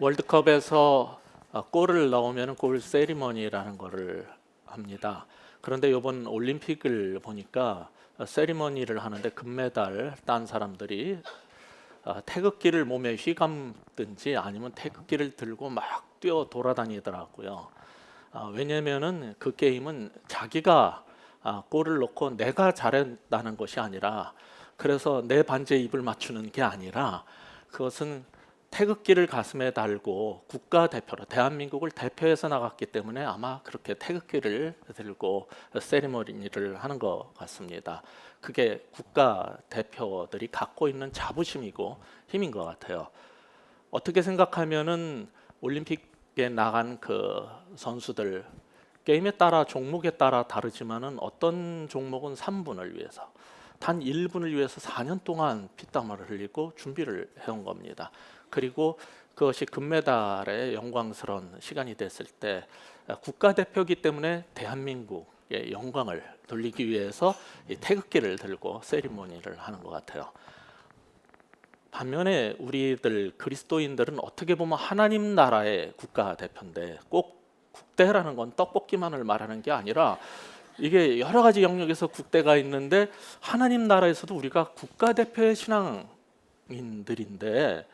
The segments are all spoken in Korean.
월드컵에서 골을 넣으면 골 세리머니라는 거를 합니다. 그런데 이번 올림픽을 보니까 세리머니를 하는데 금메달 딴 사람들이 태극기를 몸에 휘감든지 아니면 태극기를 들고 막 뛰어 돌아다니더라고요. 왜냐면은 그 게임은 자기가 골을 넣고 내가 잘했다는 것이 아니라, 그래서 내 반지에 입을 맞추는 게 아니라 그것은 태극기를 가슴에 달고 국가대표로 대한민국을 대표해서 나갔기 때문에 아마 그렇게 태극기를 들고 세리머니를 하는 것 같습니다. 그게 국가대표들이 갖고 있는 자부심이고 힘인 것 같아요. 어떻게 생각하면은 올림픽에 나간 그 선수들, 게임에 따라 종목에 따라 다르지만은 어떤 종목은 3분을 위해서, 단 1분을 위해서 4년 동안 피땀을 흘리고 준비를 해온 겁니다. 그리고 그것이 금메달의 영광스러운 시간이 됐을 때 국가대표이기 때문에 대한민국의 영광을 돌리기 위해서 이 태극기를 들고 세리머니를 하는 것 같아요. 반면에 우리들 그리스도인들은 어떻게 보면 하나님 나라의 국가대표인데, 꼭 국대라는 건 떡볶이만을 말하는 게 아니라 이게 여러 가지 영역에서 국대가 있는데, 하나님 나라에서도 우리가 국가대표의 신앙인들인데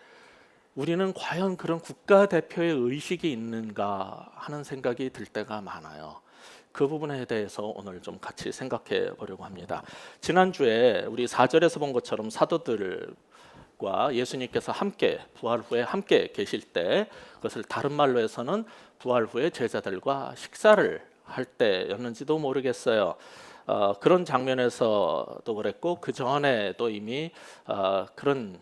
우리는 과연 그런 국가대표의 의식이 있는가 하는 생각이 들 때가 많아요. 그 부분에 대해서 오늘 좀 같이 생각해 보려고 합니다. 지난주에 우리 4절에서 본 것처럼 사도들과 예수님께서 함께 부활 후에 함께 계실 때, 그것을 다른 말로 해서는 부활 후에 제자들과 식사를 할 때였는지도 모르겠어요. 그런 장면에서도 그랬고 그 전에도 이미 그런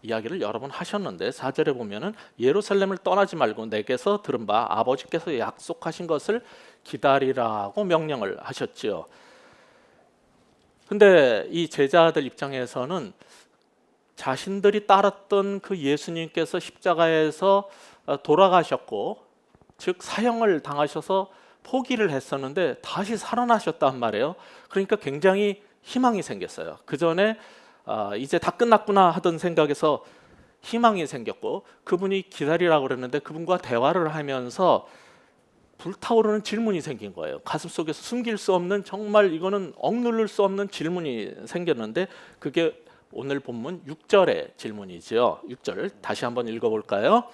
이야기를 여러 번 하셨는데, 4절에 보면은 예루살렘을 떠나지 말고 내게서 들은 바 아버지께서 약속하신 것을 기다리라고 명령을 하셨지요. 근데 이 제자들 입장에서는 자신들이 따랐던 그 예수님께서 십자가에서 돌아가셨고, 즉 사형을 당하셔서 포기를 했었는데 다시 살아나셨단 말이에요. 그러니까 굉장히 희망이 생겼어요. 그 전에 이제 다 끝났구나 하던 생각에서 희망이 생겼고, 그분이 기다리라고 그랬는데 그분과 대화를 하면서 불타오르는 질문이 생긴 거예요. 가슴속에서 숨길 수 없는, 정말 이거는 억누를 수 없는 질문이 생겼는데, 그게 오늘 본문 6절의 질문이죠. 6절 다시 한번 읽어볼까요?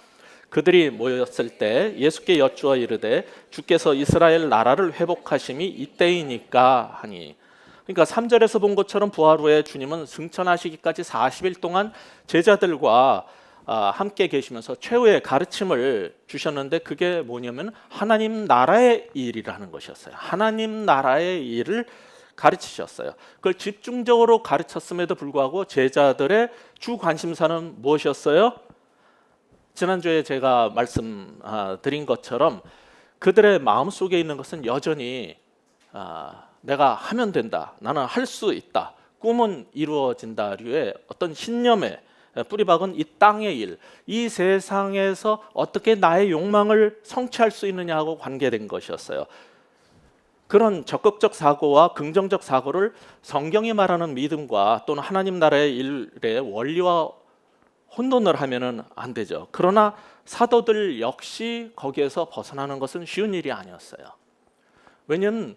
그들이 모였을 때 예수께 여쭈어 이르되 주께서 이스라엘 나라를 회복하심이 이때이니까 하니. 그러니까 3절에서 본 것처럼 부활 후에 주님은 승천하시기까지 40일 동안 제자들과 함께 계시면서 최후의 가르침을 주셨는데, 그게 뭐냐면 하나님 나라의 일이라는 것이었어요. 하나님 나라의 일을 가르치셨어요. 그걸 집중적으로 가르쳤음에도 불구하고 제자들의 주 관심사는 무엇이었어요? 지난주에 제가 말씀드린 것처럼 그들의 마음속에 있는 것은 여전히 내가 하면 된다, 나는 할 수 있다, 꿈은 이루어진다류의 어떤 신념의 뿌리박은 이 땅의 일, 이 세상에서 어떻게 나의 욕망을 성취할 수 있느냐하고 관계된 것이었어요. 그런 적극적 사고와 긍정적 사고를 성경이 말하는 믿음과 또는 하나님 나라의 일의 원리와 혼돈을 하면은 안 되죠. 그러나 사도들 역시 거기에서 벗어나는 것은 쉬운 일이 아니었어요. 왜냐하면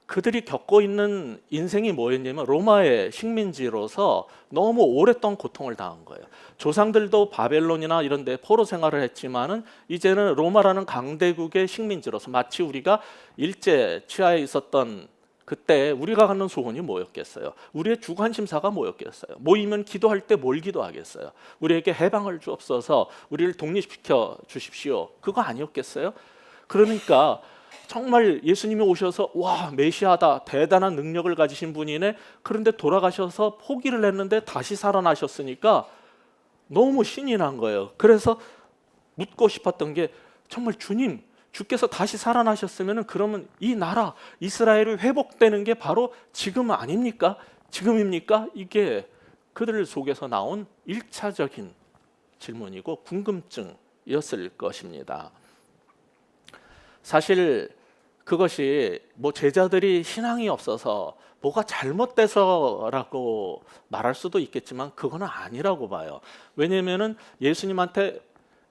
그들이 겪고 있는 인생이 뭐였냐면 로마의 식민지로서 너무 오랫동안 고통을 당한 거예요. 조상들도 바벨론이나 이런 데 포로 생활을 했지만은 이제는 로마라는 강대국의 식민지로서, 마치 우리가 일제 치하에 있었던 그때 우리가 갖는 소원이 뭐였겠어요? 우리의 주관심사가 뭐였겠어요? 모이면 기도할 때 뭘 기도하겠어요? 우리에게 해방을 주옵소서, 우리를 독립시켜 주십시오, 그거 아니었겠어요? 그러니까 정말 예수님이 오셔서 와, 메시아다, 대단한 능력을 가지신 분이네, 그런데 돌아가셔서 포기를 했는데 다시 살아나셨으니까 너무 신이 난 거예요. 그래서 묻고 싶었던 게, 정말 주께서 다시 살아나셨으면 그러면 이 나라 이스라엘이 회복되는 게 바로 지금 아닙니까? 지금입니까? 이게 그들 속에서 나온 1차적인 질문이고 궁금증이었을 것입니다. 사실 그것이 뭐 제자들이 신앙이 없어서 뭐가 잘못돼서라고 말할 수도 있겠지만 그거는 아니라고 봐요. 왜냐하면 예수님한테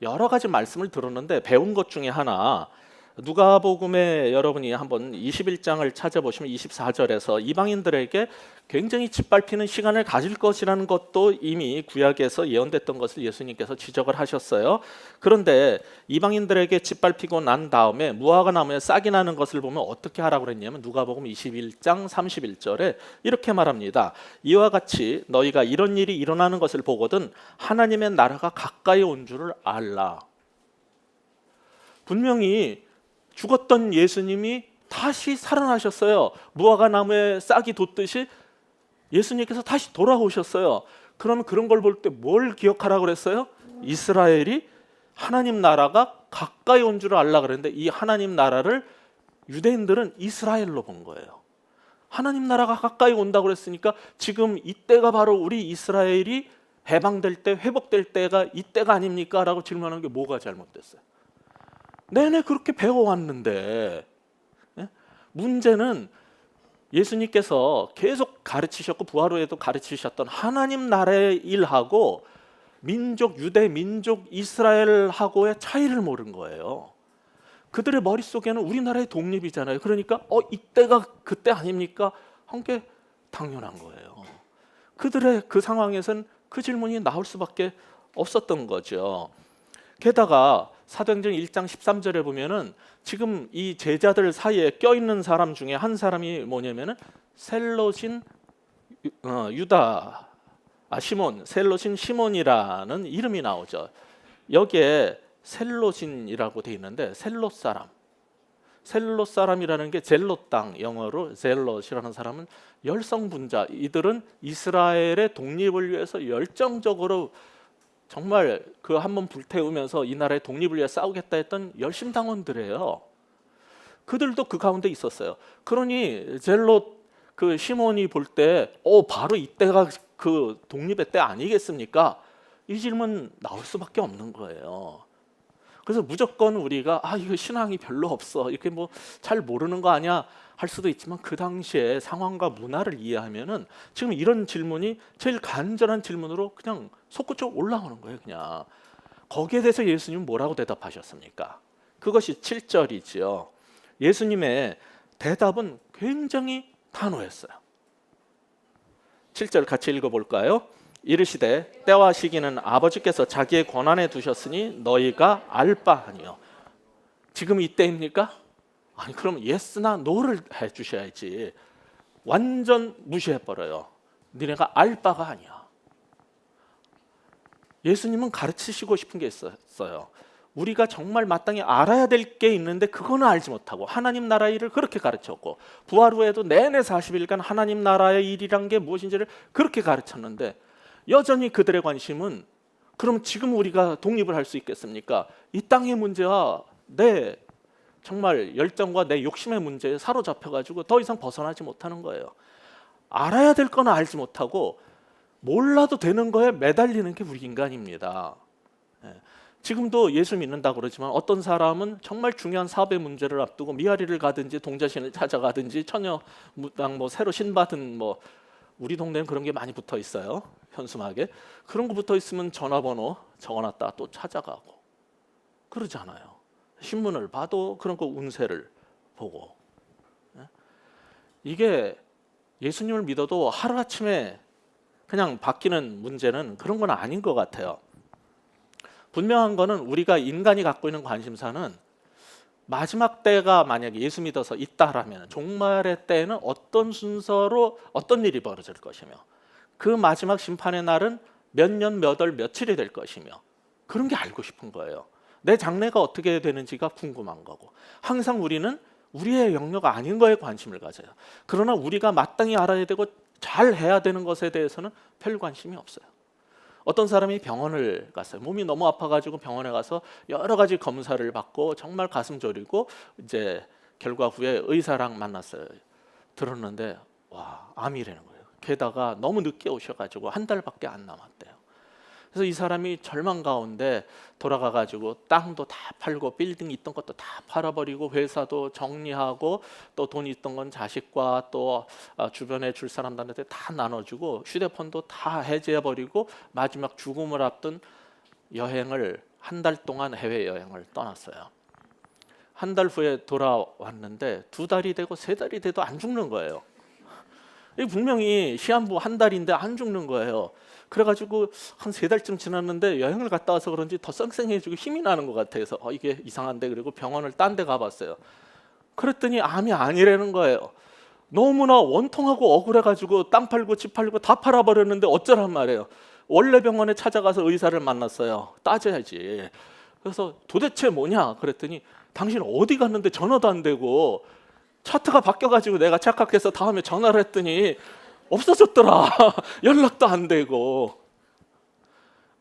여러 가지 말씀을 들었는데 배운 것 중에 하나, 누가복음에 여러분이 한번 21장을 찾아보시면 24절에서 이방인들에게 굉장히 짓밟히는 시간을 가질 것이라는 것도 이미 구약에서 예언됐던 것을 예수님께서 지적을 하셨어요. 그런데 이방인들에게 짓밟히고 난 다음에 무화과 나무에 싹이 나는 것을 보면 어떻게 하라고 그랬냐면 누가복음 21장 31절에 이렇게 말합니다. 이와 같이 너희가 이런 일이 일어나는 것을 보거든 하나님의 나라가 가까이 온 줄을 알라. 분명히 죽었던 예수님이 다시 살아나셨어요. 무화과 나무에 싹이 돋듯이 예수님께서 다시 돌아오셨어요. 그러면 그런 걸 볼 때 뭘 기억하라고 그랬어요? 이스라엘이 하나님 나라가 가까이 온 줄 알라 그랬는데 이 하나님 나라를 유대인들은 이스라엘로 본 거예요. 하나님 나라가 가까이 온다고 그랬으니까 지금 이때가 바로 우리 이스라엘이 해방될 때, 회복될 때가 이때가 아닙니까? 라고 질문하는 게 뭐가 잘못됐어요? 내내 그렇게 배워왔는데, 문제는 예수님께서 계속 가르치셨고 부활 후에도 가르치셨던 하나님 나라의 일하고 민족 유대 민족 이스라엘하고의 차이를 모른 거예요. 그들의 머릿속에는 우리나라의 독립이잖아요. 그러니까 이때가 그때 아닙니까? 한 게 당연한 거예요. 그들의 그 상황에선 그 질문이 나올 수밖에 없었던 거죠. 게다가 사도행전 1장 13절에 보면은 지금 이 제자들 사이에 껴있는 사람 중에 한 사람이 뭐냐면은 셀롯인 시몬, 셀롯인 시몬이라는 이름이 나오죠. 여기에 셀롯인이라고 돼 있는데 셀롯 사람이라는 게 젤롯 땅, 영어로 젤롯이라는 사람은 열성분자. 이들은 이스라엘의 독립을 위해서 열정적으로 정말 그 한번 불태우면서 이 나라의 독립을 위해 싸우겠다 했던 열심당원들이에요. 그들도 그 가운데 있었어요. 그러니 젤롯 그 시몬이 볼 때 바로 이때가 그 독립의 때 아니겠습니까? 이 질문 나올 수밖에 없는 거예요. 그래서 무조건 우리가 이거 신앙이 별로 없어 이렇게 뭐 잘 모르는 거 아니야 할 수도 있지만 그 당시의 상황과 문화를 이해하면은 지금 이런 질문이 제일 간절한 질문으로 그냥 솟구쳐 올라오는 거예요. 그냥 거기에 대해서 예수님은 뭐라고 대답하셨습니까? 그것이 7절이지요. 예수님의 대답은 굉장히 단호했어요. 7절 같이 읽어볼까요? 이르시되 때와 시기는 아버지께서 자기의 권한에 두셨으니 너희가 알 바 아니요. 지금 이때입니까? 아니 그럼 예스나 노를 해주셔야지. 완전 무시해버려요. 니네가 알 바가 아니야. 예수님은 가르치시고 싶은 게 있었어요. 우리가 정말 마땅히 알아야 될 게 있는데 그거는 알지 못하고 하나님 나라 일을 그렇게 가르쳤고 부활 후에도 내내 40일간 하나님 나라의 일이란 게 무엇인지를 그렇게 가르쳤는데 여전히 그들의 관심은 그럼 지금 우리가 독립을 할 수 있겠습니까? 이 땅의 문제와 내 정말 열정과 내 욕심의 문제에 사로잡혀가지고 더 이상 벗어나지 못하는 거예요. 알아야 될 건 알지 못하고 몰라도 되는 거에 매달리는 게 우리 인간입니다. 지금도 예수 믿는다고 그러지만 어떤 사람은 정말 중요한 사업의 문제를 앞두고 미아리를 가든지 동자신을 찾아가든지 처녀무당 새로 신받은 우리 동네는 그런 게 많이 붙어 있어요. 현수막에 그런 거 붙어 있으면 전화번호 적어놨다 또 찾아가고 그러잖아요. 신문을 봐도 그런 거 운세를 보고. 이게 예수님을 믿어도 하루아침에 그냥 바뀌는 문제는 그런 건 아닌 것 같아요. 분명한 거는 우리가 인간이 갖고 있는 관심사는 마지막 때가 만약에 예수 믿어서 있다라면 종말의 때에는 어떤 순서로 어떤 일이 벌어질 것이며 그 마지막 심판의 날은 몇 년, 몇 월, 며칠이 될 것이며 그런 게 알고 싶은 거예요. 내 장래가 어떻게 되는지가 궁금한 거고 항상 우리는 우리의 영역 아닌 거에 관심을 가져요. 그러나 우리가 마땅히 알아야 되고 잘 해야 되는 것에 대해서는 별 관심이 없어요. 어떤 사람이 병원을 갔어요. 몸이 너무 아파가지고 병원에 가서 여러 가지 검사를 받고 정말 가슴 졸이고 이제 결과 후에 의사랑 만났어요. 들었는데 암이라는 거예요. 게다가 너무 늦게 오셔가지고 한 달밖에 안 남았대요. 그래서 이 사람이 절망 가운데 돌아가가지고 땅도 다 팔고 빌딩 있던 것도 다 팔아버리고 회사도 정리하고 또 돈 있던 건 자식과 또 주변에 줄 사람들한테 다 나눠주고 휴대폰도 다 해지해버리고 마지막 죽음을 앞둔 여행을 한 달 동안 해외여행을 떠났어요. 한 달 후에 돌아왔는데 2달이 되고 3달이 돼도 안 죽는 거예요. 분명히 시한부 한 달인데 안 죽는 거예요. 그래가지고 한 3달쯤 지났는데 여행을 갔다 와서 그런지 더 쌩쌩해지고 힘이 나는 것 같아서 이게 이상한데, 그리고 병원을 딴 데 가봤어요. 그랬더니 암이 아니라는 거예요. 너무나 원통하고 억울해가지고 땅 팔고 집 팔고 다 팔아버렸는데 어쩌란 말이에요. 원래 병원에 찾아가서 의사를 만났어요. 따져야지. 그래서 도대체 뭐냐 그랬더니 당신 어디 갔는데 전화도 안 되고, 차트가 바뀌어가지고 내가 착각해서 다음에 전화를 했더니 없어졌더라. 연락도 안 되고.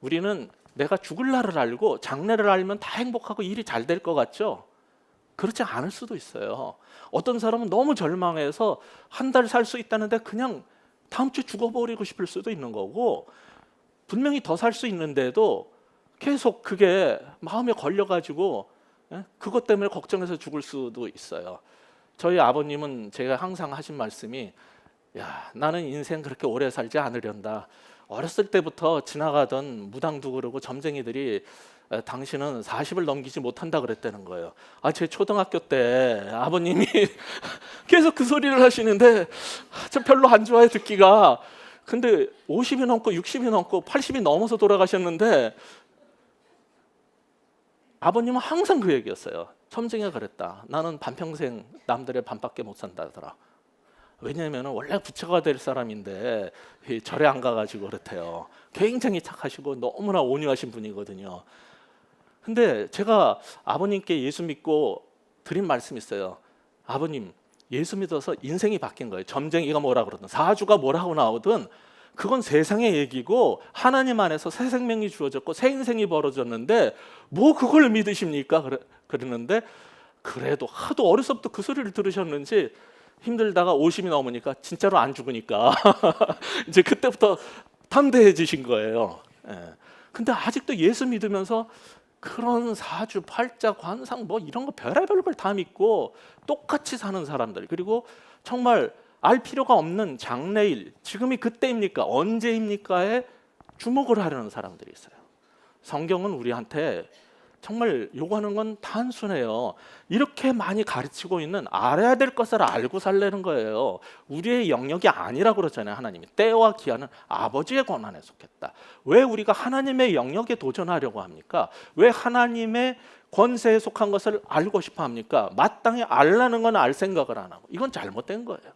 우리는 내가 죽을 날을 알고 장래를 알면 다 행복하고 일이 잘 될 것 같죠? 그렇지 않을 수도 있어요. 어떤 사람은 너무 절망해서 한 달 살 수 있다는데 그냥 다음 주에 죽어버리고 싶을 수도 있는 거고, 분명히 더 살 수 있는데도 계속 그게 마음에 걸려가지고 그것 때문에 걱정해서 죽을 수도 있어요. 저희 아버님은 제가 항상 하신 말씀이, 야, 나는 인생 그렇게 오래 살지 않으련다. 어렸을 때부터 지나가던 무당도 그러고 점쟁이들이 당신은 40을 넘기지 못한다 그랬다는 거예요. 제 초등학교 때 아버님이 계속 그 소리를 하시는데 저 별로 안 좋아해 듣기가. 근데 50이 넘고 60이 넘고 80이 넘어서 돌아가셨는데 아버님은 항상 그 얘기였어요. 점쟁이가 그랬다. 나는 반평생 남들의 반밖에 못 산다더라. 왜냐하면 원래 부처가 될 사람인데 절에 안 가가지고 그렇대요. 굉장히 착하시고 너무나 온유하신 분이거든요. 근데 제가 아버님께 예수 믿고 드린 말씀이 있어요. 아버님, 예수 믿어서 인생이 바뀐 거예요. 점쟁이가 뭐라 그러든 사주가 뭐라고 나오든 그건 세상의 얘기고 하나님 안에서 새 생명이 주어졌고 새 인생이 벌어졌는데 뭐 그걸 믿으십니까? 그러는데 그래도 하도 어려서부터 그 소리를 들으셨는지 힘들다가 50이 넘으니까 진짜로 안 죽으니까 이제 그때부터 담대해지신 거예요. 근데 아직도 예수 믿으면서 그런 사주, 팔자, 관상 뭐 이런 거 별의별 걸 다 믿고 똑같이 사는 사람들, 그리고 정말 알 필요가 없는 장래일, 지금이 그때입니까? 언제입니까에 주목을 하려는 사람들이 있어요. 성경은 우리한테 정말 요구하는 건 단순해요. 이렇게 많이 가르치고 있는 알아야 될 것을 알고 살라는 거예요. 우리의 영역이 아니라고 그러잖아요. 하나님이 때와 기한은 아버지의 권한에 속했다. 왜 우리가 하나님의 영역에 도전하려고 합니까? 왜 하나님의 권세에 속한 것을 알고 싶어 합니까? 마땅히 알라는 건 알 생각을 안 하고, 이건 잘못된 거예요.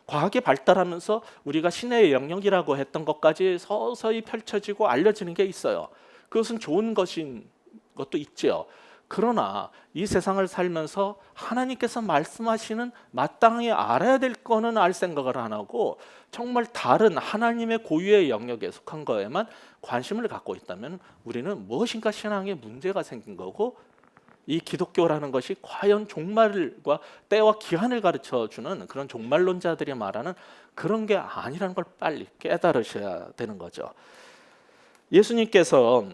과학이 발달하면서 우리가 신의 영역이라고 했던 것까지 서서히 펼쳐지고 알려지는 게 있어요. 그것은 좋은 것인 것도 있죠. 그러나 이 세상을 살면서 하나님께서 말씀하시는 마땅히 알아야 될 거는 알 생각을 안 하고 정말 다른 하나님의 고유의 영역에 속한 거에만 관심을 갖고 있다면 우리는 무엇인가 신앙에 문제가 생긴 거고, 이 기독교라는 것이 과연 종말과 때와 기한을 가르쳐주는 그런 종말론자들이 말하는 그런 게 아니라는 걸 빨리 깨달으셔야 되는 거죠. 예수님께서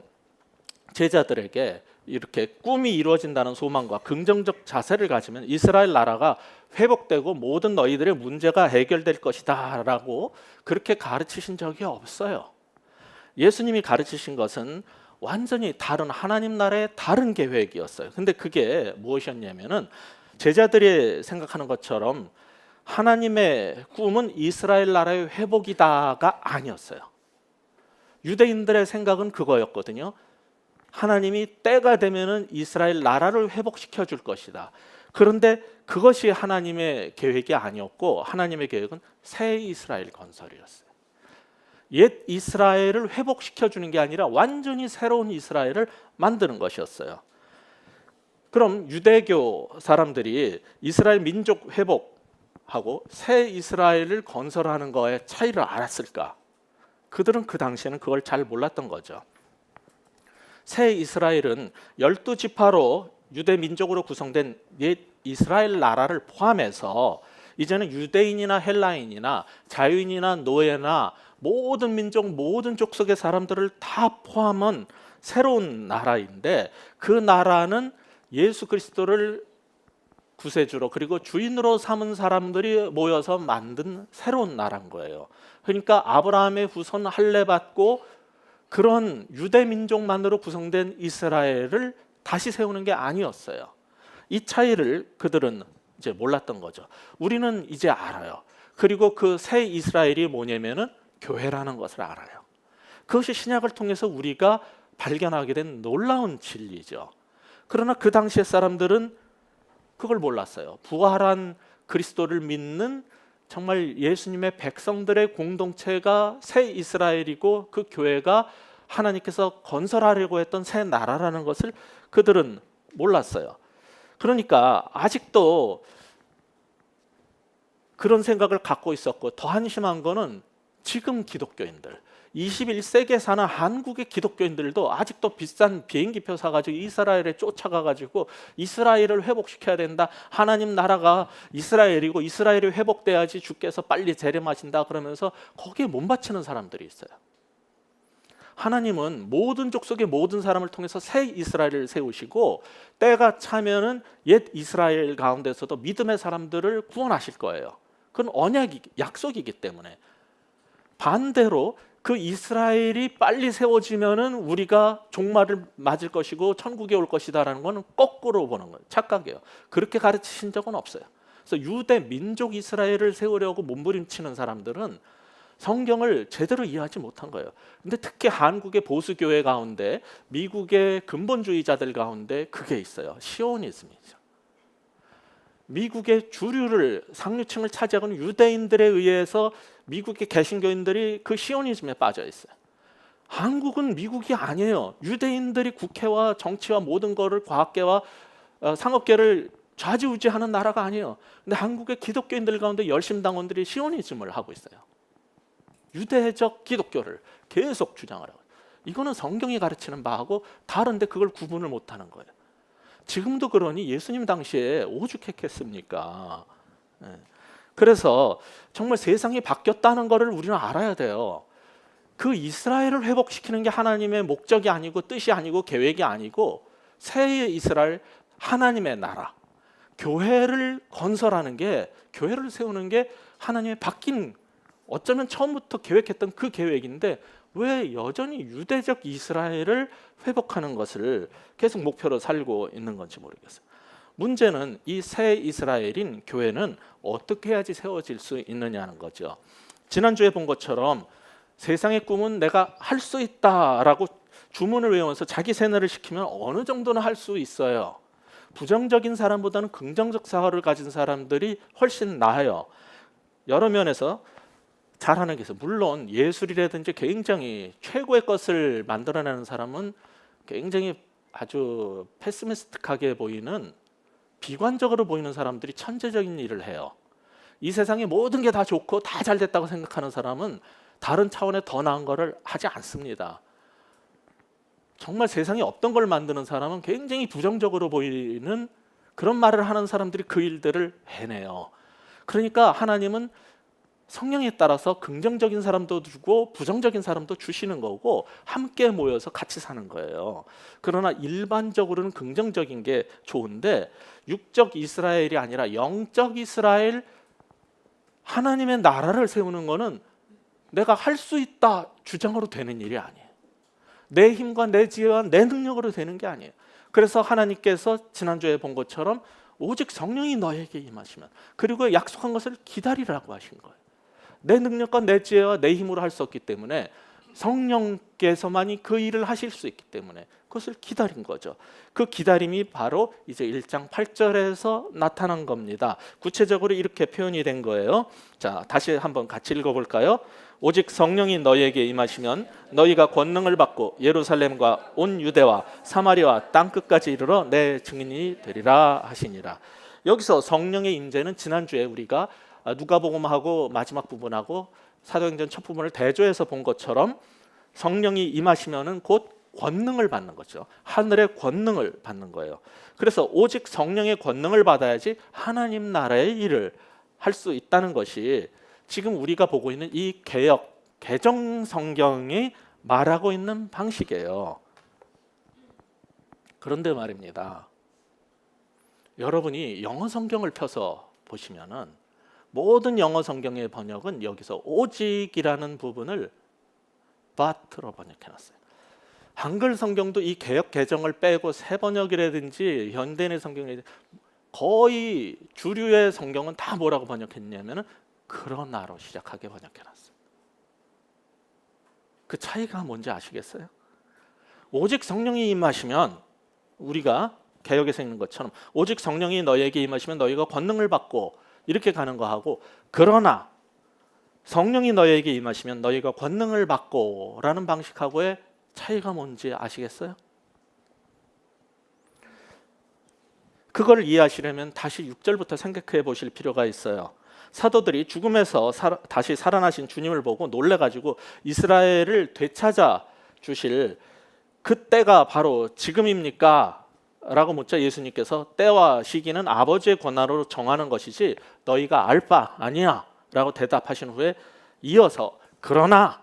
제자들에게 이렇게 꿈이 이루어진다는 소망과 긍정적 자세를 가지면 이스라엘 나라가 회복되고 모든 너희들의 문제가 해결될 것이다 라고 그렇게 가르치신 적이 없어요. 예수님이 가르치신 것은 완전히 다른 하나님 나라의 다른 계획이었어요. 근데 그게 무엇이었냐면은 제자들이 생각하는 것처럼 하나님의 꿈은 이스라엘 나라의 회복이다가 아니었어요. 유대인들의 생각은 그거였거든요. 하나님이 때가 되면은 이스라엘 나라를 회복시켜 줄 것이다. 그런데 그것이 하나님의 계획이 아니었고 하나님의 계획은 새 이스라엘 건설이었어요. 옛 이스라엘을 회복시켜 주는 게 아니라 완전히 새로운 이스라엘을 만드는 것이었어요. 그럼 유대교 사람들이 이스라엘 민족 회복하고 새 이스라엘을 건설하는 거에 차이를 알았을까? 그들은 그 당시에는 그걸 잘 몰랐던 거죠. 새 이스라엘은 12지파로 유대 민족으로 구성된 옛 이스라엘 나라를 포함해서 이제는 유대인이나 헬라인이나 자유인이나 노예나 모든 민족, 모든 족속의 사람들을 다 포함한 새로운 나라인데, 그 나라는 예수 그리스도를 구세주로 그리고 주인으로 삼은 사람들이 모여서 만든 새로운 나라인 거예요. 그러니까 아브라함의 후손 할례 받고 그런 유대 민족만으로 구성된 이스라엘을 다시 세우는 게 아니었어요. 이 차이를 그들은 이제 몰랐던 거죠. 우리는 이제 알아요. 그리고 그 새 이스라엘이 뭐냐면은 교회라는 것을 알아요. 그것이 신약을 통해서 우리가 발견하게 된 놀라운 진리죠. 그러나 그 당시의 사람들은 그걸 몰랐어요. 부활한 그리스도를 믿는 정말 예수님의 백성들의 공동체가 새 이스라엘이고 그 교회가 하나님께서 건설하려고 했던 새 나라라는 것을 그들은 몰랐어요. 그러니까 아직도 그런 생각을 갖고 있었고, 더 한심한 거는 지금 기독교인들, 21세기에 사는 한국의 기독교인들도 아직도 비싼 비행기표 사가지고 이스라엘에 쫓아가가지고 이스라엘을 회복시켜야 된다, 하나님 나라가 이스라엘이고 이스라엘이 회복돼야지 주께서 빨리 재림하신다 그러면서 거기에 몸바치는 사람들이 있어요. 하나님은 모든 족속의 모든 사람을 통해서 새 이스라엘을 세우시고 때가 차면은 옛 이스라엘 가운데서도 믿음의 사람들을 구원하실 거예요. 그건 언약이, 약속이기 때문에. 반대로 그 이스라엘이 빨리 세워지면은 우리가 종말을 맞을 것이고 천국에 올 것이다라는 것은 거꾸로 보는 거예요. 착각이에요. 그렇게 가르치신 적은 없어요. 그래서 유대 민족 이스라엘을 세우려고 몸부림치는 사람들은 성경을 제대로 이해하지 못한 거예요. 근데 특히 한국의 보수교회 가운데, 미국의 근본주의자들 가운데 그게 있어요. 시오니즘이죠. 미국의 주류를, 상류층을 차지하는 유대인들에 의해서 미국의 개신교인들이 그 시오니즘에 빠져 있어요. 한국은 미국이 아니에요. 유대인들이 국회와 정치와 모든 거를, 과학계와 상업계를 좌지우지하는 나라가 아니에요. 근데 한국의 기독교인들 가운데 열심당원들이 시오니즘을 하고 있어요. 유대적 기독교를 계속 주장을 하고, 이거는 성경이 가르치는 바하고 다른데 그걸 구분을 못하는 거예요. 지금도 그러니 예수님 당시에 오죽했겠습니까? 그래서 정말 세상이 바뀌었다는 것을 우리는 알아야 돼요. 그 이스라엘을 회복시키는 게 하나님의 목적이 아니고 뜻이 아니고 계획이 아니고 새 이스라엘, 하나님의 나라, 교회를 건설하는 게, 교회를 세우는 게 하나님의 바뀐, 어쩌면 처음부터 계획했던 그 계획인데 왜 여전히 유대적 이스라엘을 회복하는 것을 계속 목표로 살고 있는 건지 모르겠어요. 문제는 이 새 이스라엘인 교회는 어떻게 해야지 세워질 수 있느냐는 거죠. 지난주에 본 것처럼 세상의 꿈은 내가 할 수 있다라고 주문을 외우면서 자기 세뇌를 시키면 어느 정도는 할 수 있어요. 부정적인 사람보다는 긍정적 사고를 가진 사람들이 훨씬 나아요. 여러 면에서 잘하는 게 있어요. 물론 예술이라든지 굉장히 최고의 것을 만들어내는 사람은 굉장히 아주 패시미스틱하게 보이는, 비관적으로 보이는 사람들이 천재적인 일을 해요. 이 세상에 모든 게 다 좋고 다 잘 됐다고 생각하는 사람은 다른 차원의 더 나은 거를 하지 않습니다. 정말 세상에 없던 걸 만드는 사람은 굉장히 부정적으로 보이는 그런 말을 하는 사람들이 그 일들을 해내요. 그러니까 하나님은 성령에 따라서 긍정적인 사람도 주고 부정적인 사람도 주시는 거고 함께 모여서 같이 사는 거예요. 그러나 일반적으로는 긍정적인 게 좋은데 육적 이스라엘이 아니라 영적 이스라엘, 하나님의 나라를 세우는 거는 내가 할 수 있다 주장으로 되는 일이 아니에요. 내 힘과 내 지혜와 내 능력으로 되는 게 아니에요. 그래서 하나님께서 지난주에 본 것처럼 오직 성령이 너에게 임하시면, 그리고 약속한 것을 기다리라고 하신 거예요. 내 능력과 내 지혜와 내 힘으로 할 수 없기 때문에 성령께서만이 그 일을 하실 수 있기 때문에 그것을 기다린 거죠. 그 기다림이 바로 이제 1장 8절에서 나타난 겁니다. 구체적으로 이렇게 표현이 된 거예요. 자, 다시 한번 같이 읽어볼까요? 오직 성령이 너희에게 임하시면 너희가 권능을 받고 예루살렘과 온 유대와 사마리아와 땅끝까지 이르러 내 증인이 되리라 하시니라. 여기서 성령의 임재는 지난주에 우리가 누가복음하고 마지막 부분하고 사도행전 첫 부분을 대조해서 본 것처럼 성령이 임하시면은 곧 권능을 받는 거죠. 하늘의 권능을 받는 거예요. 그래서 오직 성령의 권능을 받아야지 하나님 나라의 일을 할 수 있다는 것이 지금 우리가 보고 있는 이 개역, 개정 성경이 말하고 있는 방식이에요. 그런데 말입니다. 여러분이 영어 성경을 펴서 보시면은 모든 영어 성경의 번역은 여기서 오직이라는 부분을 but로 번역해놨어요. 한글 성경도 이 개역 개정을 빼고 새 번역이라든지 현대인의 성경이라든지 거의 주류의 성경은 다 뭐라고 번역했냐면은 그러나로 시작하게 번역해놨어요. 그 차이가 뭔지 아시겠어요? 오직 성령이 임하시면, 우리가 개역에서 읽는 것처럼 오직 성령이 너희에게 임하시면 너희가 권능을 받고 이렇게 가는 거하고, 그러나 성령이 너희에게 임하시면 너희가 권능을 받고 라는 방식하고의 차이가 뭔지 아시겠어요? 그걸 이해하시려면 다시 6절부터 생각해 보실 필요가 있어요. 사도들이 죽음에서 다시 살아나신 주님을 보고 놀래가지고 이스라엘을 되찾아 주실 그때가 바로 지금입니까? 라고 묻자 예수님께서 때와 시기는 아버지의 권한으로 정하는 것이지 너희가 알 바 아니야 라고 대답하신 후에 이어서 그러나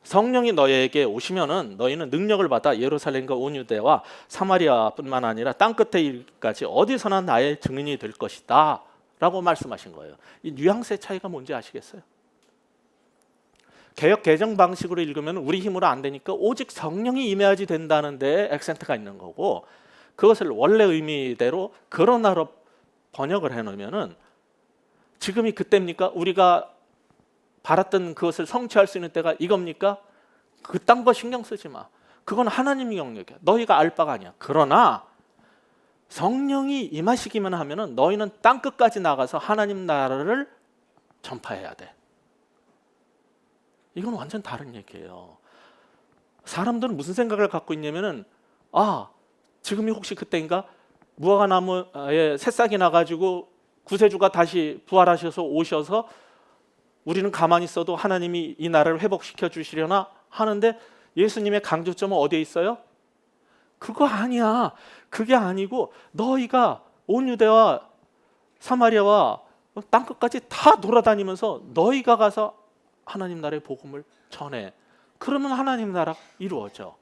성령이 너희에게 오시면은 너희는 능력을 받아 예루살렘과 온 유대와 사마리아뿐만 아니라 땅끝에 이르기까지 어디서나 나의 증인이 될 것이다 라고 말씀하신 거예요. 이 뉘앙스의 차이가 뭔지 아시겠어요? 개역 개정 방식으로 읽으면 우리 힘으로 안 되니까 오직 성령이 임해야지 된다는 데에 액센트가 있는 거고, 그것을 원래 의미대로 그러나로 번역을 해놓으면은 지금이 그때입니까? 우리가 바랐던 그것을 성취할 수 있는 때가 이겁니까? 그딴 거 신경 쓰지 마. 그건 하나님 영역이야. 너희가 알 바가 아니야. 그러나 성령이 임하시기만 하면은 너희는 땅 끝까지 나가서 하나님 나라를 전파해야 돼. 이건 완전 다른 얘기예요. 사람들은 무슨 생각을 갖고 있냐면은 지금이 혹시 그때인가? 무화과나무에 새싹이 나가지고 구세주가 다시 부활하셔서 오셔서 우리는 가만히 있어도 하나님이 이 나라를 회복시켜 주시려나 하는데, 예수님의 강조점은 어디에 있어요? 그거 아니야. 그게 아니고 너희가 온 유대와 사마리아와 땅끝까지 다 돌아다니면서 너희가 가서 하나님 나라의 복음을 전해. 그러면 하나님 나라 이루어져.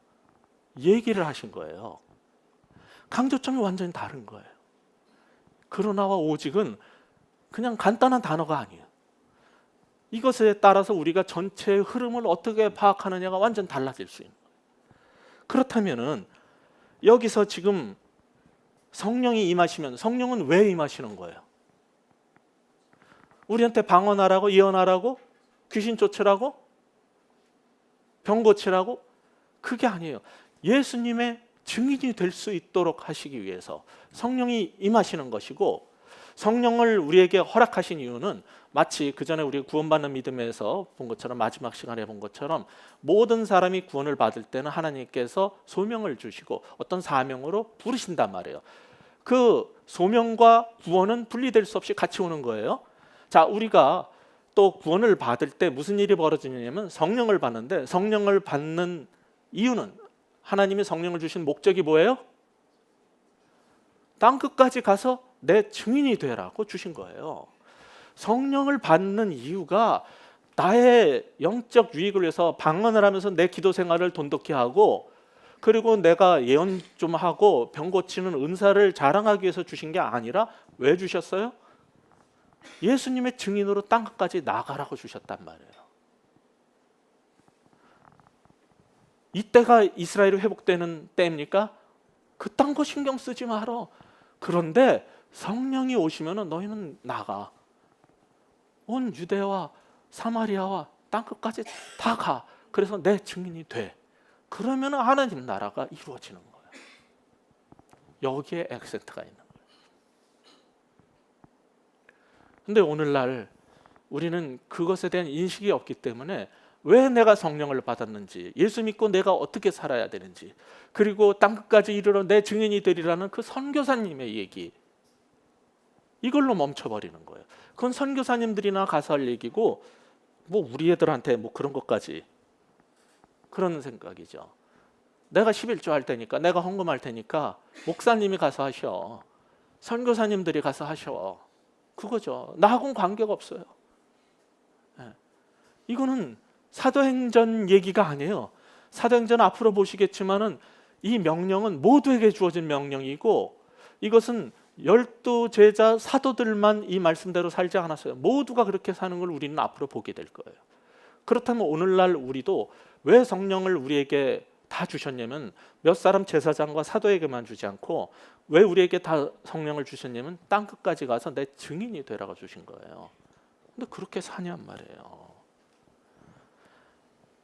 얘기를 하신 거예요. 강조점이 완전히 다른 거예요. 그러나와 오직은 그냥 간단한 단어가 아니에요. 이것에 따라서 우리가 전체의 흐름을 어떻게 파악하느냐가 완전 달라질 수 있는 거예요. 그렇다면은 여기서 지금 성령이 임하시면 성령은 왜 임하시는 거예요? 우리한테 방언하라고, 예언하라고, 귀신 쫓으라고, 병 고치라고? 그게 아니에요. 예수님의 증인이 될 수 있도록 하시기 위해서 성령이 임하시는 것이고, 성령을 우리에게 허락하신 이유는 마치 그 전에 우리가 구원받는 믿음에서 본 것처럼, 마지막 시간에 본 것처럼 모든 사람이 구원을 받을 때는 하나님께서 소명을 주시고 어떤 사명으로 부르신단 말이에요. 그 소명과 구원은 분리될 수 없이 같이 오는 거예요. 자, 우리가 또 구원을 받을 때 무슨 일이 벌어지냐면 성령을 받는데, 성령을 받는 이유는, 하나님이 성령을 주신 목적이 뭐예요? 땅 끝까지 가서 내 증인이 되라고 주신 거예요. 성령을 받는 이유가 나의 영적 유익을 위해서 방언을 하면서 내 기도 생활을 돈독히 하고, 그리고 내가 예언 좀 하고 병 고치는 은사를 자랑하기 위해서 주신 게 아니라 왜 주셨어요? 예수님의 증인으로 땅 끝까지 나가라고 주셨단 말이에요. 이때가 이스라엘이 회복되는 때입니까? 그딴 거 신경 쓰지 마라. 그런데 성령이 오시면 너희는 나가. 온 유대와 사마리아와 땅 끝까지 다 가. 그래서 내 증인이 돼. 그러면 하나님 나라가 이루어지는 거예요. 여기에 액센트가 있는 거예요. 근데 오늘날 우리는 그것에 대한 인식이 없기 때문에 왜 내가 성령을 받았는지, 예수 믿고 내가 어떻게 살아야 되는지, 그리고 땅끝까지 이르러 내 증인이 되리라는 그 선교사님의 얘기, 이걸로 멈춰버리는 거예요. 그건 선교사님들이나 가서 할 얘기고, 뭐 우리 애들한테 뭐 그런 것까지, 그런 생각이죠. 내가 11조 할 테니까, 내가 헌금할 테니까 목사님이 가서 하셔, 선교사님들이 가서 하셔, 그거죠. 나하고는 관계가 없어요. 이거는 사도행전 얘기가 아니에요. 사도행전 앞으로 보시겠지만은 이 명령은 모두에게 주어진 명령이고, 이것은 12 제자 사도들만 이 말씀대로 살지 않았어요. 모두가 그렇게 사는 걸 우리는 앞으로 보게 될 거예요. 그렇다면 오늘날 우리도 왜 성령을 우리에게 다 주셨냐면 몇 사람 제사장과 사도에게만 주지 않고 왜 우리에게 다 성령을 주셨냐면 땅 끝까지 가서 내 증인이 되라고 주신 거예요. 근데 그렇게 사냔 말이에요.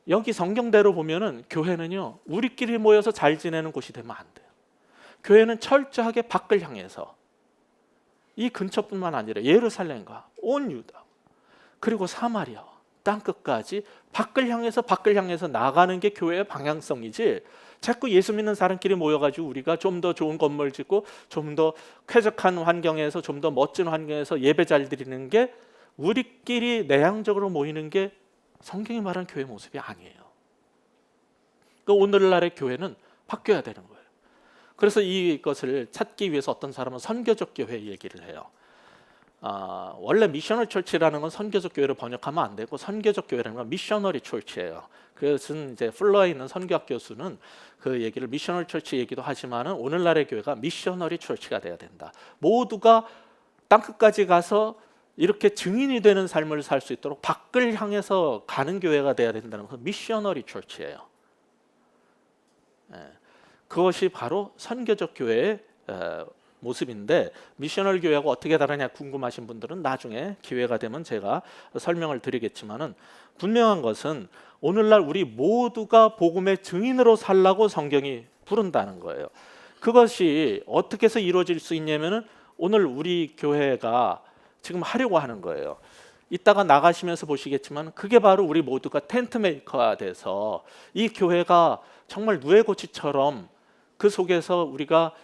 여기 성경대로 보면은 교회는요, 우리끼리 모여서 잘 지내는 곳이 되면 안 돼요. 교회는 철저하게 밖을 향해서, 이 근처뿐만 아니라 예루살렘과 온 유다 그리고 사마리아 땅 끝까지 밖을 향해서 나가는 게 교회의 방향성이지, 자꾸 예수 믿는 사람끼리 모여가지고 우리가 좀 더 좋은 건물 짓고 좀 더 쾌적한 환경에서 좀 더 멋진 환경에서 예배 잘 드리는 게, 우리끼리 내향적으로 모이는 게 성경이 말하는 교회 모습이 아니에요. 그러니까 오늘날의 교회는 바뀌어야 되는 거예요. 그래서 이것을 찾기 위해서 어떤 사람은 선교적 교회 얘기를 해요. 원래 미셔널 철치라는 건 선교적 교회를 번역하면 안 되고, 선교적 교회라는 건 미셔너리 철치예요. 그래서 이제 플러에 있는 선교학 교수는 그 얘기를 미셔널 철치 얘기도 하지만은 오늘날의 교회가 미셔너리 철치가 돼야 된다. 모두가 땅 끝까지 가서 이렇게 증인이 되는 삶을 살 수 있도록 밖을 향해서 가는 교회가 돼야 된다는 것은 미셔너리 철치예요. 그것이 바로 선교적 교회의 모습인데, 미셔널 교회하고 어떻게 다르냐 궁금하신 분들은 나중에 기회가 되면 제가 설명을 드리겠지만은, 분명한 것은 오늘날 우리 모두가 복음의 증인으로 살라고 성경이 부른다는 거예요. 그것이 어떻게 해서 이루어질 수 있냐면은 오늘 우리 교회가 지금 하려고 하는 거예요. 이따가 나가시면서 보시겠지만 그게 바로 우리 모두가 텐트 메이커가 돼서 이 교회가 정말 누에고치처럼 그 속에서 우리가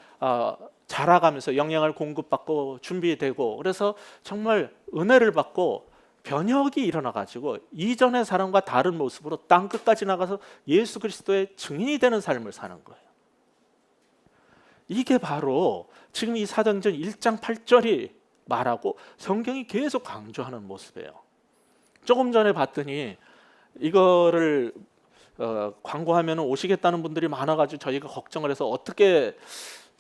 자라가면서 영향을 공급받고 준비되고, 그래서 정말 은혜를 받고 변혁이 일어나가지고 이전의 사람과 다른 모습으로 땅 끝까지 나가서 예수 그리스도의 증인이 되는 삶을 사는 거예요. 이게 바로 지금 이 사도행전 1장 8절이 말하고 성경이 계속 강조하는 모습이에요. 조금 전에 봤더니 이거를 광고하면 오시겠다는 분들이 많아가지고 저희가 걱정을 해서 어떻게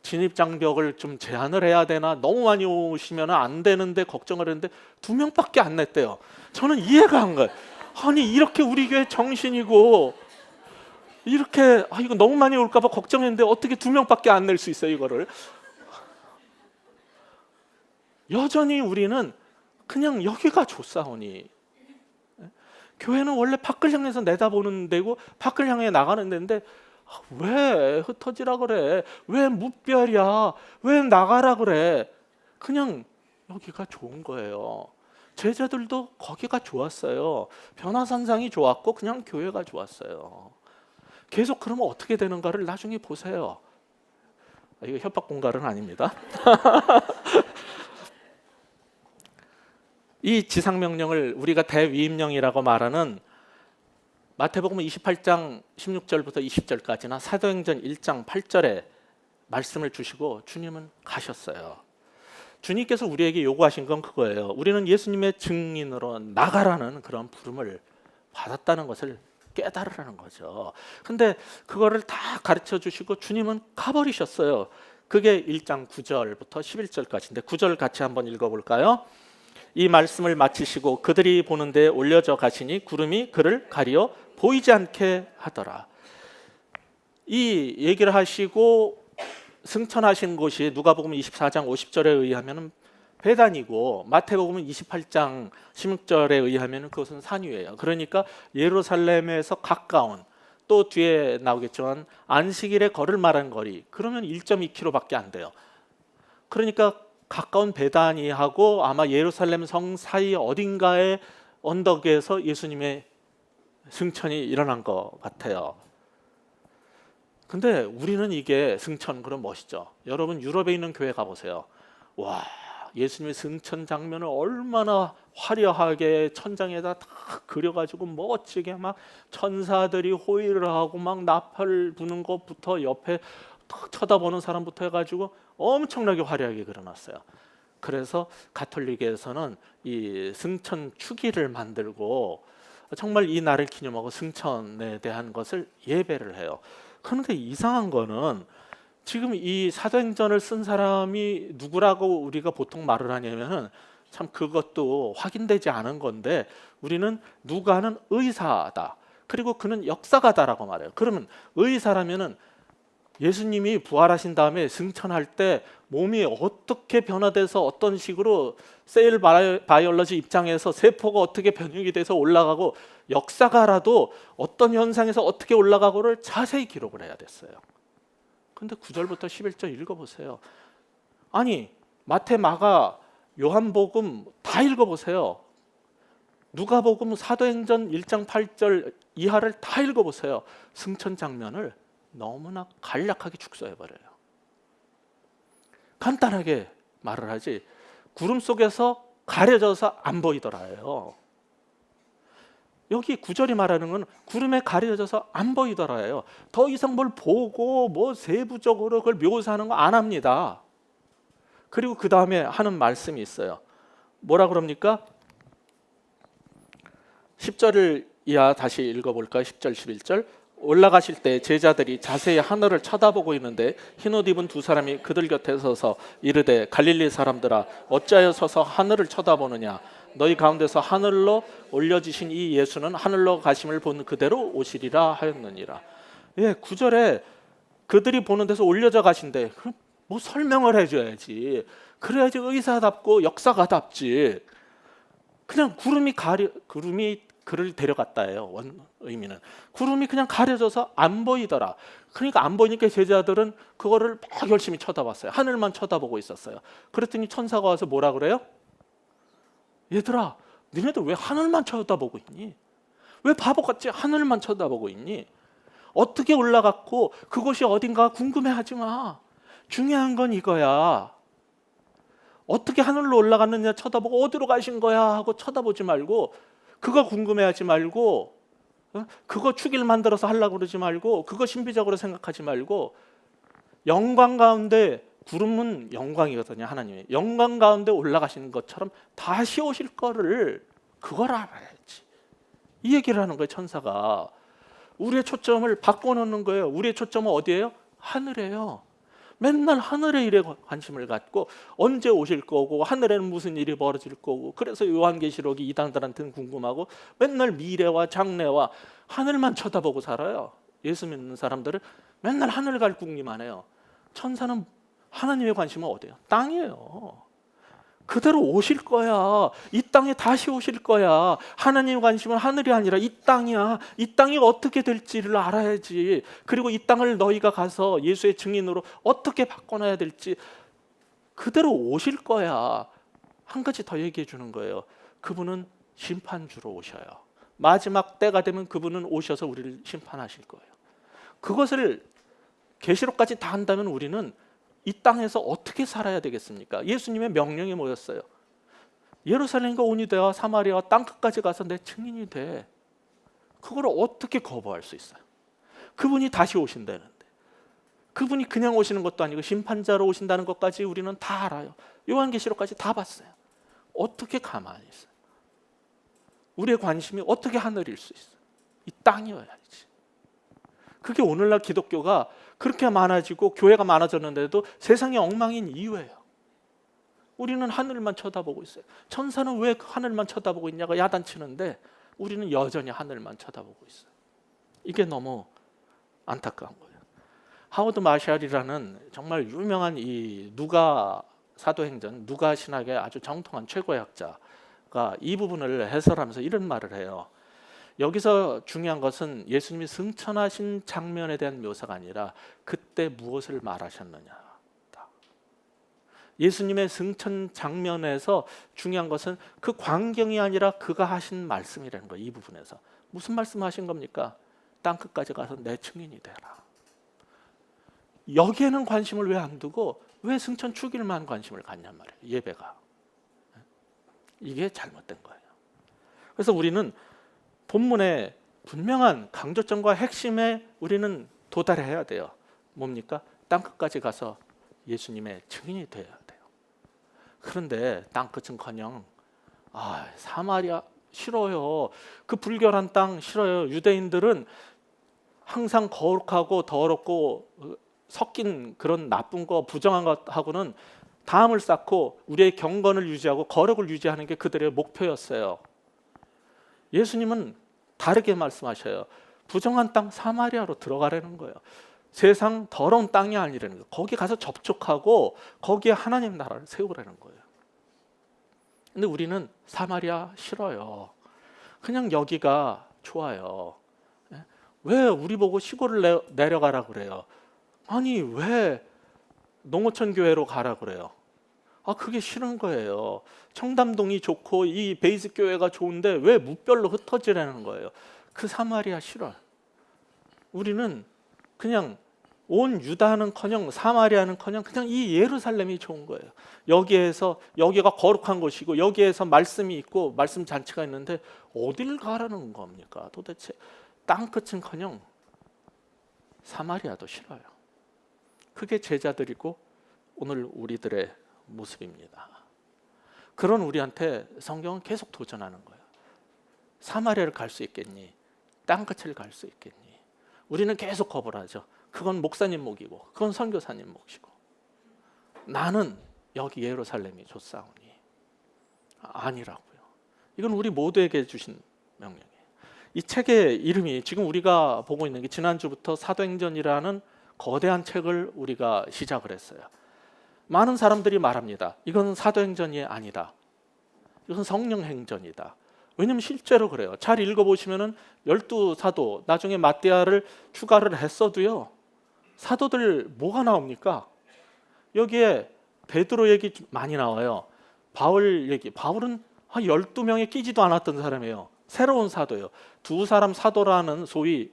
진입장벽을 좀 제한을 해야 되나, 너무 많이 오시면 안 되는데 걱정을 했는데 2명밖에 안 냈대요. 저는 이해가 안 가요. 아니 이렇게 우리 교회 정신이고 이렇게 이거 너무 많이 올까 봐 걱정했는데 어떻게 2명밖에 안 낼 수 있어요 이거를. 여전히 우리는 그냥 여기가 좋사오니, 교회는 원래 밖을 향해서 내다보는 데고 밖을 향해 나가는 데인데 왜 흩어지라 그래? 왜 무별이야? 왜 나가라 그래? 그냥 여기가 좋은 거예요. 제자들도 거기가 좋았어요. 변화산상이 좋았고 그냥 교회가 좋았어요. 계속 그러면 어떻게 되는가를 나중에 보세요. 이거 협박 공갈은 아닙니다. 이 지상명령을 우리가 대위임령이라고 말하는 마태복음 28장 16절부터 20절까지나 사도행전 1장 8절에 말씀을 주시고 주님은 가셨어요. 주님께서 우리에게 요구하신 건 그거예요. 우리는 예수님의 증인으로 나가라는 그런 부름을 받았다는 것을 깨달으라는 거죠. 근데 그거를 다 가르쳐 주시고 주님은 가버리셨어요. 그게 1장 9절부터 11절까지인데 9절 같이 한번 읽어볼까요? 이 말씀을 마치시고 그들이 보는 데에 올려져 가시니 구름이 그를 가리어 보이지 않게 하더라. 이 얘기를 하시고 승천하신 곳이 누가복음 24장 50절에 의하면 베단이고 마태복음 28장 16절에 의하면 그것은 산 위예요. 그러니까 예루살렘에서 가까운, 또 뒤에 나오겠지만 안식일에 걸을 만한 거리, 그러면 1.2km밖에 안 돼요. 그러니까 가까운 베다니하고 아마 예루살렘 성 사이 어딘가의 언덕에서 예수님의 승천이 일어난 것 같아요. 근데 우리는 이게 승천 그럼 멋있죠. 여러분 유럽에 있는 교회 가보세요. 와, 예수님의 승천 장면을 얼마나 화려하게 천장에다 다 그려가지고 멋지게 막 천사들이 호의를 하고 막 나팔 부는 것부터 옆에 쳐다보는 사람부터 해가지고 엄청나게 화려하게 그려놨어요. 그래서 가톨릭에서는 이 승천 추기를 만들고 정말 이 날을 기념하고 승천에 대한 것을 예배를 해요. 그런데 이상한 거는 지금 이 사도행전을 쓴 사람이 누구라고 우리가 보통 말을 하냐면은 참 그것도 확인되지 않은 건데, 우리는 누가는 의사다, 그리고 그는 역사가다라고 말해요. 그러면 의사라면은 예수님이 부활하신 다음에 승천할 때 몸이 어떻게 변화돼서 어떤 식으로 셀 바이올로지 입장에서 세포가 어떻게 변형이 돼서 올라가고, 역사가라도 어떤 현상에서 어떻게 올라가고를 자세히 기록을 해야 됐어요. 근데 9절부터 11절 읽어보세요. 아니, 마태, 마가, 요한복음 다 읽어보세요. 누가복음, 사도행전 1장 8절 이하를 다 읽어보세요. 승천 장면을 너무나 간략하게 축소해버려요. 간단하게 말을 하지, 구름 속에서 가려져서 안 보이더라요. 여기 9절이 말하는 건 구름에 가려져서 안 보이더라요. 더 이상 뭘 보고 뭐 세부적으로 그걸 묘사하는 거 안 합니다. 그리고 그 다음에 하는 말씀이 있어요. 뭐라 그럽니까? 10절을 이하 다시 읽어볼까요? 10절 11절. 올라가실 때 제자들이 자세히 하늘을 쳐다보고 있는데 흰옷 입은 두 사람이 그들 곁에 서서 이르되 갈릴리 사람들아 어찌하여 서서 하늘을 쳐다보느냐, 너희 가운데서 하늘로 올려지신 이 예수는 하늘로 가심을 본 그대로 오시리라 하였느니라. 예, 9절에 그들이 보는 데서 올려져 가신대. 그럼 뭐 설명을 해줘야지. 그래야지 의사답고 역사가답지. 그냥 구름이 그를 데려갔다예요. 원 의미는 구름이 그냥 가려져서 안 보이더라. 그러니까 안 보이니까 제자들은 그거를 막 열심히 쳐다봤어요. 하늘만 쳐다보고 있었어요. 그랬더니 천사가 와서 뭐라 그래요? 얘들아, 니네들 왜 하늘만 쳐다보고 있니? 왜 바보같이 하늘만 쳐다보고 있니? 어떻게 올라갔고 그곳이 어딘가 궁금해하지 마. 중요한 건 이거야. 어떻게 하늘로 올라갔느냐 쳐다보고 어디로 가신 거야 하고 쳐다보지 말고, 그거 궁금해하지 말고, 그거 축일 만들어서 하려고 그러지 말고, 그거 신비적으로 생각하지 말고, 영광 가운데, 구름은 영광이거든요. 하나님의 영광 가운데 올라가시는 것처럼 다시 오실 거를 그걸 알아야지. 이 얘기를 하는 거예요. 천사가 우리의 초점을 바꿔놓는 거예요. 우리의 초점은 어디예요? 하늘이에요. 맨날 하늘의 일에 관심을 갖고 언제 오실 거고 하늘에는 무슨 일이 벌어질 거고, 그래서 요한계시록이 이단들한테는 궁금하고 맨날 미래와 장래와 하늘만 쳐다보고 살아요. 예수 믿는 사람들은 맨날 하늘 갈 궁리만 해요. 천사는 하나님의 관심은 어디예요? 땅이에요. 그대로 오실 거야. 이 땅에 다시 오실 거야. 하나님의 관심은 하늘이 아니라 이 땅이야. 이 땅이 어떻게 될지를 알아야지. 그리고 이 땅을 너희가 가서 예수의 증인으로 어떻게 바꿔놔야 될지 그대로 오실 거야. 한 가지 더 얘기해 주는 거예요. 그분은 심판주로 오셔요. 마지막 때가 되면 그분은 오셔서 우리를 심판하실 거예요. 그것을 계시록까지 다 한다면 우리는 이 땅에서 어떻게 살아야 되겠습니까? 예수님의 명령이 뭐였어요? 예루살렘과 온유대와 사마리아와 땅끝까지 가서 내 증인이 돼. 그걸 어떻게 거부할 수 있어요? 그분이 다시 오신다는데, 그분이 그냥 오시는 것도 아니고 심판자로 오신다는 것까지 우리는 다 알아요. 요한계시록까지 다 봤어요. 어떻게 가만히 있어요? 우리의 관심이 어떻게 하늘일 수 있어요? 이 땅이어야지. 그게 오늘날 기독교가 그렇게 많아지고 교회가 많아졌는데도 세상이 엉망인 이유예요. 우리는 하늘만 쳐다보고 있어요. 천사는 왜 하늘만 쳐다보고 있냐고 야단치는데 우리는 여전히 하늘만 쳐다보고 있어요. 이게 너무 안타까운 거예요. 하워드 마샬이라는 정말 유명한 이 누가 사도행전, 누가 신학의 아주 정통한 최고의 학자가 이 부분을 해설하면서 이런 말을 해요. 여기서 중요한 것은 예수님이 승천하신 장면에 대한 묘사가 아니라 그때 무엇을 말하셨느냐. 예수님의 승천 장면에서 중요한 것은 그 광경이 아니라 그가 하신 말씀이라는 거예요. 이 부분에서 무슨 말씀하신 겁니까? 땅끝까지 가서 내 증인이 되라. 여기에는 관심을 왜 안 두고 왜 승천 축일만 관심을 갖냔 말이에요. 예배가. 이게 잘못된 거예요. 그래서 우리는 본문의 분명한 강조점과 핵심에 우리는 도달해야 돼요. 뭡니까? 땅끝까지 가서 예수님의 증인이 되어야 돼요. 그런데 땅끝은커녕 사마리아 싫어요. 그 불결한 땅 싫어요. 유대인들은 항상 거룩하고 더럽고 섞인 그런 나쁜 거 부정한 것하고는 담을 쌓고 우리의 경건을 유지하고 거룩을 유지하는 게 그들의 목표였어요. 예수님은 다르게 말씀하셔요. 부정한 땅 사마리아로 들어가라는 거예요. 세상 더러운 땅이 아니라는 거예요. 거기 가서 접촉하고 거기에 하나님 나라를 세우라는 거예요. 근데 우리는 사마리아 싫어요. 그냥 여기가 좋아요. 왜 우리 보고 시골을 내려가라 그래요? 아니 왜 농어촌 교회로 가라 그래요? 그게 싫은 거예요. 청담동이 좋고 이 베이스 교회가 좋은데 왜 무별로 흩어지라는 거예요. 그 사마리아 싫어요. 우리는 그냥 온 유다는커녕 사마리아는커녕 그냥 이 예루살렘이 좋은 거예요. 여기가 거룩한 곳이고 여기에서 말씀이 있고 말씀 잔치가 있는데 어딜 가라는 겁니까? 도대체 땅끝은커녕 사마리아도 싫어요. 그게 제자들이고 오늘 우리들의 모습입니다. 그런 우리한테 성경은 계속 도전하는 거예요. 사마리아를 갈 수 있겠니? 땅끝을 갈 수 있겠니? 우리는 계속 겁을 하죠. 그건 목사님 목이고 그건 선교사님 몫이고 나는 여기 예루살렘이 좋사오니 아니라고요. 이건 우리 모두에게 주신 명령이에요. 이 책의 이름이 지금 우리가 보고 있는 게 지난주부터 사도행전이라는 거대한 책을 우리가 시작을 했어요. 많은 사람들이 말합니다. 이건 사도행전이 아니다. 이건 성령행전이다. 왜냐하면 실제로 그래요. 잘 읽어보시면은 12사도 나중에 마띠아를 추가를 했어도요. 사도들 뭐가 나옵니까? 여기에 베드로 얘기 많이 나와요. 바울 얘기. 바울은 12명에 끼지도 않았던 사람이에요. 새로운 사도예요. 두 사람 사도라는 소위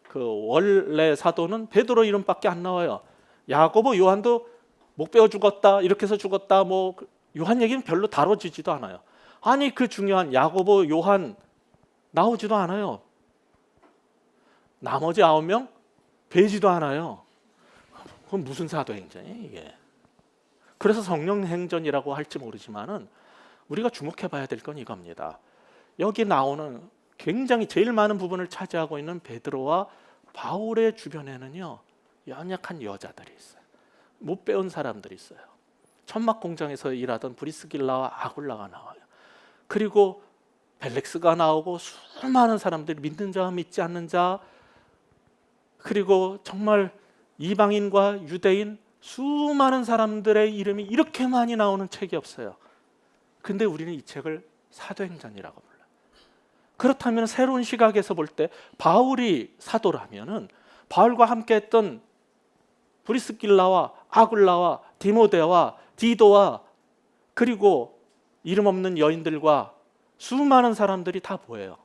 그 원래 사도는 베드로 이름밖에 안 나와요. 야고보, 요한도 목 베어 죽었다, 이렇게 해서 죽었다, 뭐 요한 얘기는 별로 다뤄지지도 않아요. 아니 그 중요한 야고보, 요한 나오지도 않아요. 나머지 9명 배지도 않아요. 그건 무슨 사도행전이에요 이게? 그래서 성령행전이라고 할지 모르지만은 우리가 주목해 봐야 될 건 이겁니다. 여기 나오는 굉장히 제일 많은 부분을 차지하고 있는 베드로와 바울의 주변에는요 연약한 여자들이 있어요. 못 배운 사람들이 있어요. 천막 공장에서 일하던 브리스길라와 아굴라가 나와요. 그리고 벨렉스가 나오고 수많은 사람들이 믿는 자 믿지 않는 자, 그리고 정말 이방인과 유대인 수많은 사람들의 이름이 이렇게 많이 나오는 책이 없어요. 근데 우리는 이 책을 사도행전이라고 불러요. 그렇다면 새로운 시각에서 볼 때 바울이 사도라면은 바울과 함께 했던 브리스길라와 아굴라와 디모데와 디도와 그리고 이름 없는 여인들과 수많은 사람들이 다 뭐예요?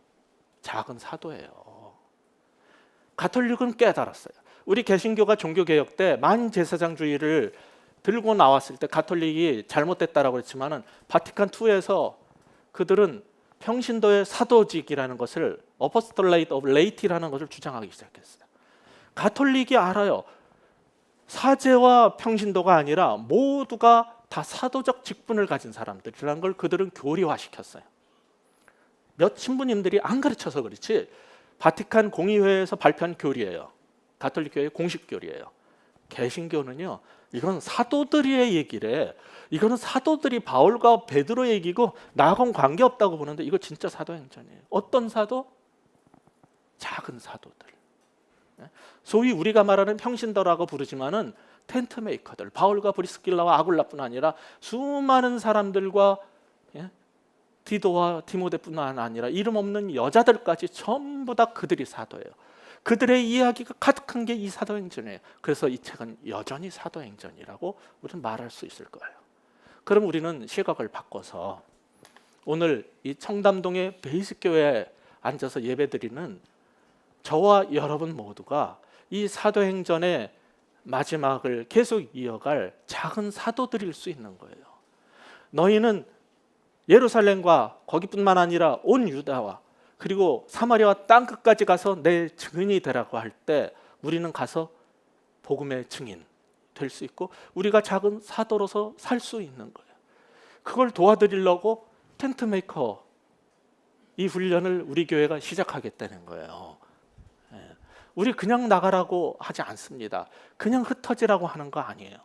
작은 사도예요. 가톨릭은 깨달았어요. 우리 개신교가 종교개혁 때 만제사장주의를 들고 나왔을 때 가톨릭이 잘못됐다라고 했지만은 바티칸 2에서 그들은 평신도의 사도직이라는 것을 어포스톨레이트 오브 레이티라는 것을 주장하기 시작했어요. 가톨릭이 알아요. 사제와 평신도가 아니라 모두가 다 사도적 직분을 가진 사람들이라는 걸 그들은 교리화시켰어요. 몇 신부님들이 안 가르쳐서 그렇지 바티칸 공의회에서 발표한 교리예요. 가톨릭 교회의 공식 교리예요. 개신교는요 이건 사도들의 얘기래. 이거는 사도들이 바울과 베드로 얘기고 나하고는 관계없다고 보는데 이거 진짜 사도행전이에요. 어떤 사도? 작은 사도들. 소위 우리가 말하는 평신도라고 부르지만은 텐트 메이커들, 바울과 브리스길라와 아굴라뿐 아니라 수많은 사람들과 디도와 디모데뿐만 아니라 이름 없는 여자들까지 전부 다 그들이 사도예요. 그들의 이야기가 가득한 게 이 사도행전이에요. 그래서 이 책은 여전히 사도행전이라고 우리는 말할 수 있을 거예요. 그럼 우리는 시각을 바꿔서 오늘 이 청담동의 베이스교회에 앉아서 예배드리는 저와 여러분 모두가 이 사도행전의 마지막을 계속 이어갈 작은 사도들일 수 있는 거예요. 너희는 예루살렘과 거기뿐만 아니라 온 유다와 그리고 사마리아와 땅끝까지 가서 내 증인이 되라고 할 때 우리는 가서 복음의 증인 될 수 있고 우리가 작은 사도로서 살 수 있는 거예요. 그걸 도와드리려고 텐트 메이커 이 훈련을 우리 교회가 시작하겠다는 거예요. 우리 그냥 나가라고 하지 않습니다. 그냥 흩어지라고 하는 거 아니에요.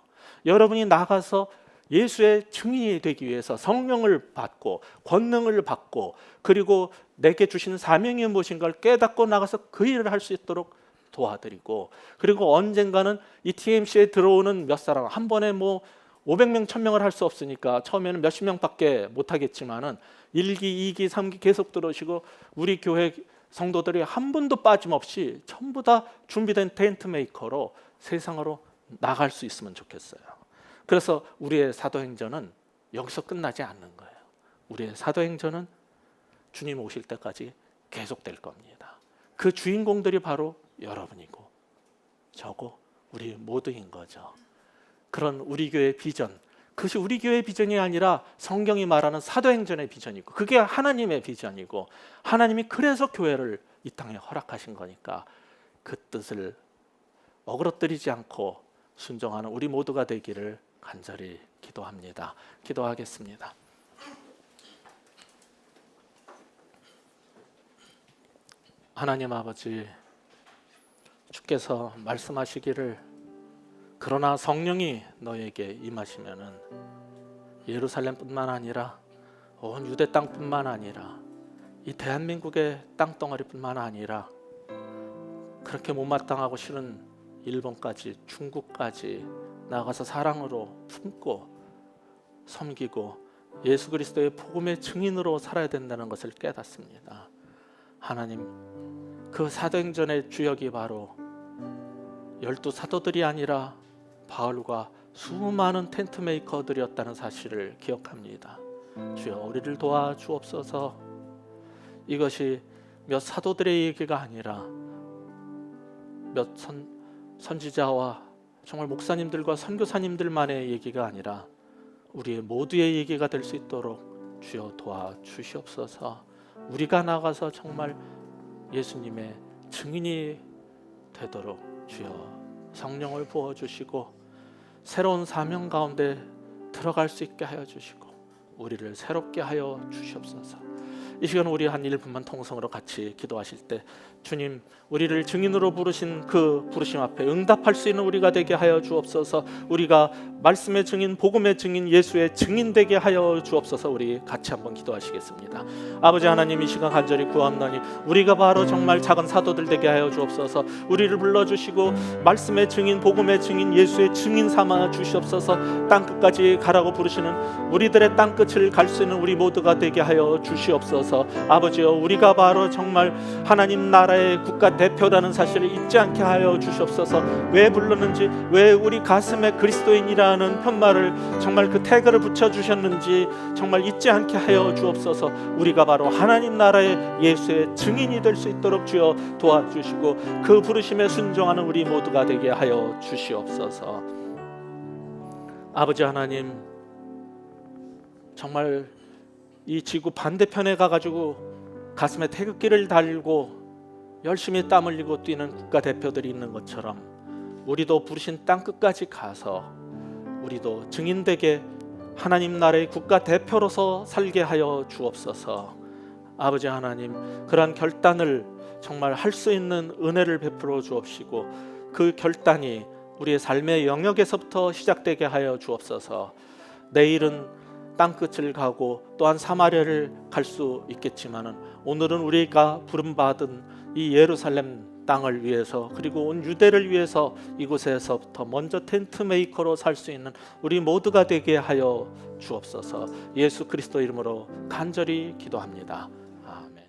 여러분이 나가서 예수의 증인이 되기 위해서 성령을 받고 권능을 받고 그리고 내게 주신 사명이 무엇인가를 깨닫고 나가서 그 일을 할 수 있도록 도와드리고, 그리고 언젠가는 이 TMC에 들어오는 몇 사람, 한 번에 뭐 500명, 1000명을 할 수 없으니까 처음에는 몇십 명밖에 못 하겠지만은 1기, 2기, 3기 계속 들어오시고 우리 교회 성도들이 한 분도 빠짐없이 전부 다 준비된 텐트 메이커로 세상으로 나갈 수 있으면 좋겠어요. 그래서 우리의 사도행전은 여기서 끝나지 않는 거예요. 우리의 사도행전은 주님 오실 때까지 계속될 겁니다. 그 주인공들이 바로 여러분이고 저고 우리 모두인 거죠. 그런 우리 교회의 비전, 그것이 우리 교회의 비전이 아니라 성경이 말하는 사도행전의 비전이고 그게 하나님의 비전이고 하나님이 그래서 교회를 이 땅에 허락하신 거니까 그 뜻을 어그러뜨리지 않고 순종하는 우리 모두가 되기를 간절히 기도합니다. 기도하겠습니다. 하나님 아버지, 주께서 말씀하시기를 그러나 성령이 너에게 임하시면은 예루살렘뿐만 아니라 온 유대 땅뿐만 아니라 이 대한민국의 땅덩어리뿐만 아니라 그렇게 못마땅하고 싫은 일본까지 중국까지 나가서 사랑으로 품고 섬기고 예수 그리스도의 복음의 증인으로 살아야 된다는 것을 깨닫습니다. 하나님, 그 사도행전의 주역이 바로 12 사도들이 아니라 바울과 수많은 텐트 메이커들이었다는 사실을 기억합니다. 주여, 우리를 도와주옵소서. 이것이 몇 사도들의 얘기가 아니라 몇 선지자와 정말 목사님들과 선교사님들만의 얘기가 아니라 우리의 모두의 얘기가 될 수 있도록 주여 도와주시옵소서. 우리가 나가서 정말 예수님의 증인이 되도록 주여 성령을 부어주시고 새로운 사명 가운데 들어갈 수 있게 하여 주시고 우리를 새롭게 하여 주시옵소서. 이 시간 우리 한 1분만 통성으로 같이 기도하실 때 주님, 우리를 증인으로 부르신 그 부르심 앞에 응답할 수 있는 우리가 되게 하여 주옵소서. 우리가 말씀의 증인, 복음의 증인, 예수의 증인 되게 하여 주옵소서. 우리 같이 한번 기도하시겠습니다. 아버지 하나님, 이 시간 간절히 구하옵나니 우리가 바로 정말 작은 사도들 되게 하여 주옵소서. 우리를 불러주시고 말씀의 증인, 복음의 증인, 예수의 증인 삼아 주시옵소서. 땅끝까지 가라고 부르시는 우리들의 땅끝을 갈 수 있는 우리 모두가 되게 하여 주시옵소서. 아버지여, 우리가 바로 정말 하나님 나라의 국가 대표라는 사실을 잊지 않게 하여 주시옵소서. 왜 불렀는지, 왜 우리 가슴에 그리스도인이라는 편말을 정말 그 태그를 붙여주셨는지 정말 잊지 않게 하여 주옵소서. 우리가 바로 하나님 나라의 예수의 증인이 될 수 있도록 주여 도와주시고 그 부르심에 순종하는 우리 모두가 되게 하여 주시옵소서. 아버지 하나님, 정말 이 지구 반대편에 가가지고 가슴에 태극기를 달고 열심히 땀 흘리고 뛰는 국가대표들이 있는 것처럼 우리도 부르신 땅끝까지 가서 우리도 증인되게 하나님 나라의 국가대표로서 살게 하여 주옵소서. 아버지 하나님, 그러한 결단을 정말 할 수 있는 은혜를 베풀어 주옵시고 그 결단이 우리의 삶의 영역에서부터 시작되게 하여 주옵소서. 내일은 땅끝을 가고 또한 사마리아를 갈 수 있겠지만은 오늘은 우리가 부름받은 이 예루살렘 땅을 위해서 그리고 온 유대를 위해서 이곳에서부터 먼저 텐트 메이커로 살 수 있는 우리 모두가 되게 하여 주옵소서. 예수 그리스도 이름으로 간절히 기도합니다. 아멘.